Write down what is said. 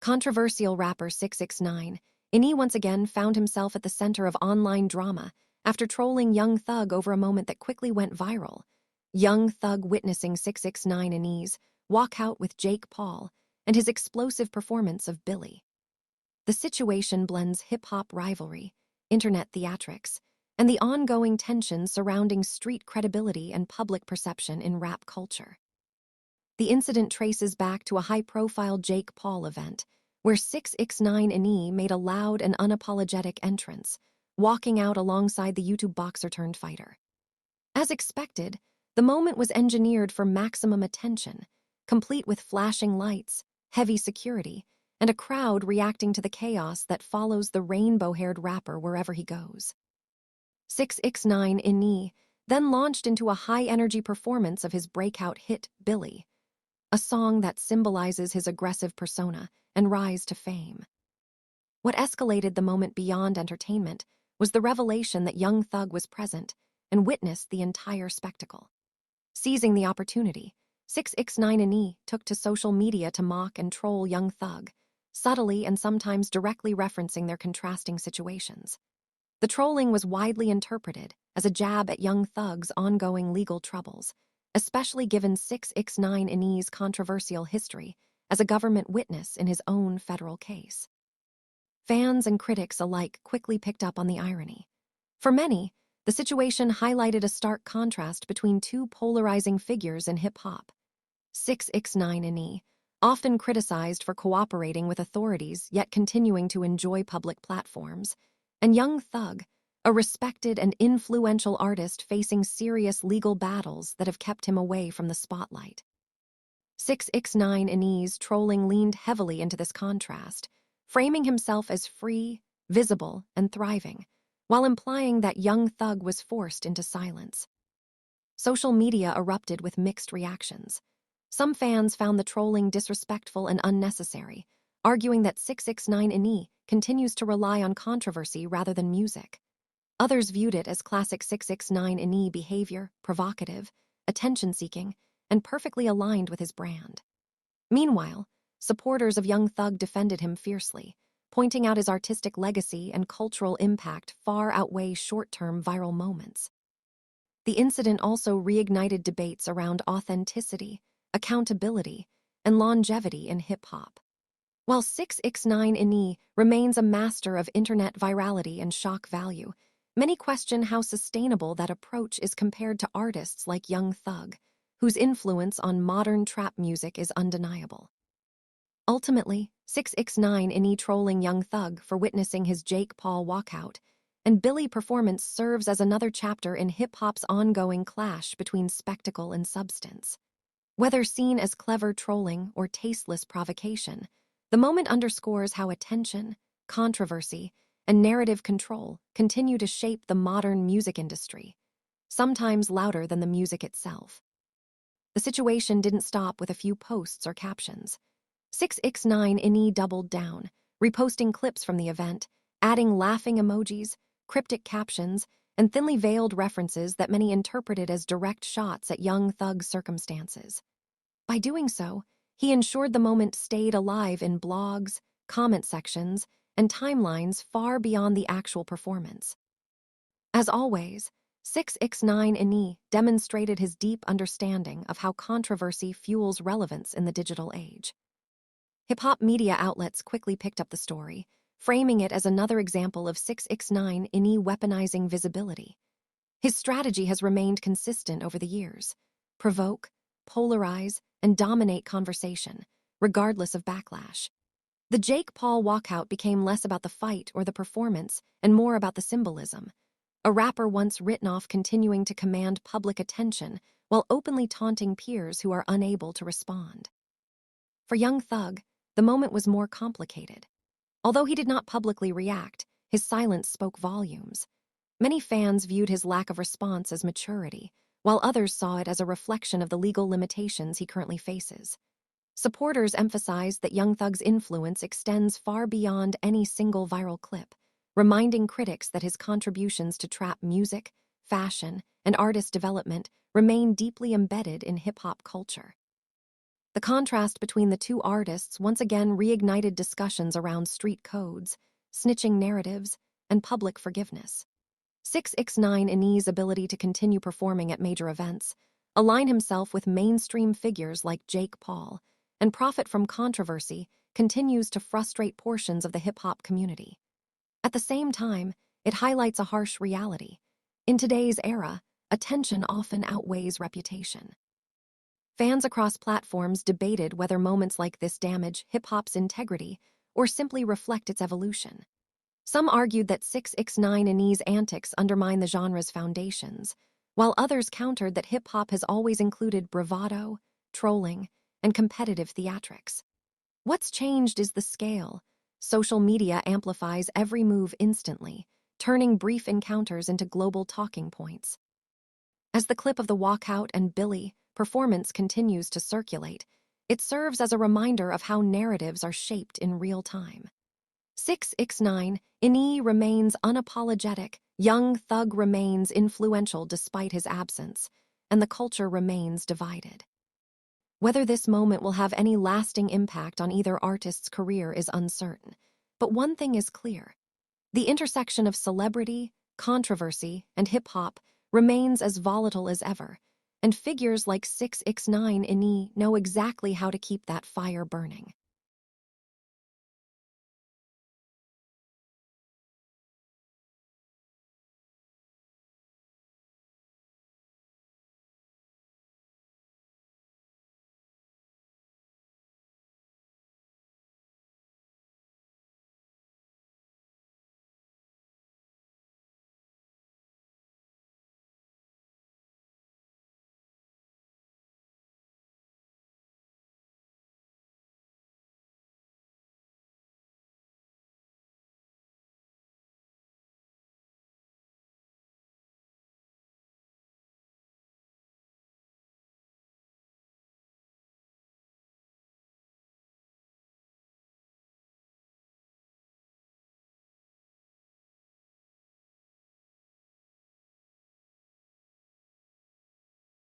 Controversial rapper 6ix9ine once again found himself at the center of online drama after trolling Young Thug over a moment that quickly went viral. Young Thug witnessing 6ix9ine's walk out with Jake Paul and his explosive performance of Billy. The situation blends hip-hop rivalry, internet theatrics, and the ongoing tension surrounding street credibility and public perception in rap culture. The incident traces back to a high-profile Jake Paul event, where 6ix9ine made a loud and unapologetic entrance, walking out alongside the YouTube boxer-turned-fighter. As expected, the moment was engineered for maximum attention, complete with flashing lights, heavy security, and a crowd reacting to the chaos that follows the rainbow-haired rapper wherever he goes. 6ix9ine then launched into a high-energy performance of his breakout hit, Billy, a song that symbolizes his aggressive persona and rise to fame. What escalated the moment beyond entertainment was the revelation that Young Thug was present and witnessed the entire spectacle. Seizing the opportunity, 6ix9ine took to social media to mock and troll Young Thug, subtly and sometimes directly referencing their contrasting situations. The trolling was widely interpreted as a jab at Young Thug's ongoing legal troubles, especially given 6ix9ine's controversial history as a government witness in his own federal case. Fans and critics alike quickly picked up on the irony. For many, the situation highlighted a stark contrast between two polarizing figures in hip-hop. 6ix9ine, often criticized for cooperating with authorities yet continuing to enjoy public platforms, and Young Thug, a respected and influential artist facing serious legal battles that have kept him away from the spotlight. 6ix9ine's trolling leaned heavily into this contrast, framing himself as free, visible, and thriving, while implying that Young Thug was forced into silence. Social media erupted with mixed reactions. Some fans found the trolling disrespectful and unnecessary, arguing that 6ix9ine continues to rely on controversy rather than music. Others viewed it as classic 6ix9ine behavior, provocative, attention-seeking, and perfectly aligned with his brand. Meanwhile, supporters of Young Thug defended him fiercely, pointing out his artistic legacy and cultural impact far outweigh short-term viral moments. The incident also reignited debates around authenticity, accountability, and longevity in hip-hop. While 6ix9ine remains a master of internet virality and shock value, many question how sustainable that approach is compared to artists like Young Thug, whose influence on modern trap music is undeniable. Ultimately, 6ix9ine trolling Young Thug for witnessing his Jake Paul walkout and Billy performance serves as another chapter in hip-hop's ongoing clash between spectacle and substance. Whether seen as clever trolling or tasteless provocation, the moment underscores how attention, controversy, and narrative control continue to shape the modern music industry, sometimes louder than the music itself. The situation didn't stop with a few posts or captions. 6ix9ine doubled down, reposting clips from the event, adding laughing emojis, cryptic captions, and thinly veiled references that many interpreted as direct shots at Young Thug's circumstances. By doing so, he ensured the moment stayed alive in blogs, comment sections, and timelines far beyond the actual performance. As always, 6ix9ine demonstrated his deep understanding of how controversy fuels relevance in the digital age. Hip-hop media outlets quickly picked up the story, framing it as another example of 6ix9ine weaponizing visibility. His strategy has remained consistent over the years: provoke, polarize, and dominate conversation, regardless of backlash. The Jake Paul walkout became less about the fight or the performance and more about the symbolism. A rapper once written off continuing to command public attention while openly taunting peers who are unable to respond. For Young Thug, the moment was more complicated. Although he did not publicly react, his silence spoke volumes. Many fans viewed his lack of response as maturity, while others saw it as a reflection of the legal limitations he currently faces. Supporters emphasized that Young Thug's influence extends far beyond any single viral clip, reminding critics that his contributions to trap music, fashion, and artist development remain deeply embedded in hip-hop culture. The contrast between the two artists once again reignited discussions around street codes, snitching narratives, and public forgiveness. 6ix9ine's ability to continue performing at major events, align himself with mainstream figures like Jake Paul, and profit from controversy continues to frustrate portions of the hip-hop community. At the same time, it highlights a harsh reality. In today's era, attention often outweighs reputation. Fans across platforms debated whether moments like this damage hip-hop's integrity or simply reflect its evolution. Some argued that 6ix9ine's antics undermine the genre's foundations, while others countered that hip-hop has always included bravado, trolling, and competitive theatrics. What's changed is the scale. Social media amplifies every move instantly, turning brief encounters into global talking points. As the clip of the walkout and Billy performance continues to circulate, it serves as a reminder of how narratives are shaped in real time. 6ix9ine remains unapologetic, young thug remains influential despite his absence, and the culture remains divided. Whether this moment will have any lasting impact on either artist's career is uncertain, but one thing is clear. The intersection of celebrity, controversy, and hip-hop remains as volatile as ever, and figures like 6ix9ine know exactly how to keep that fire burning.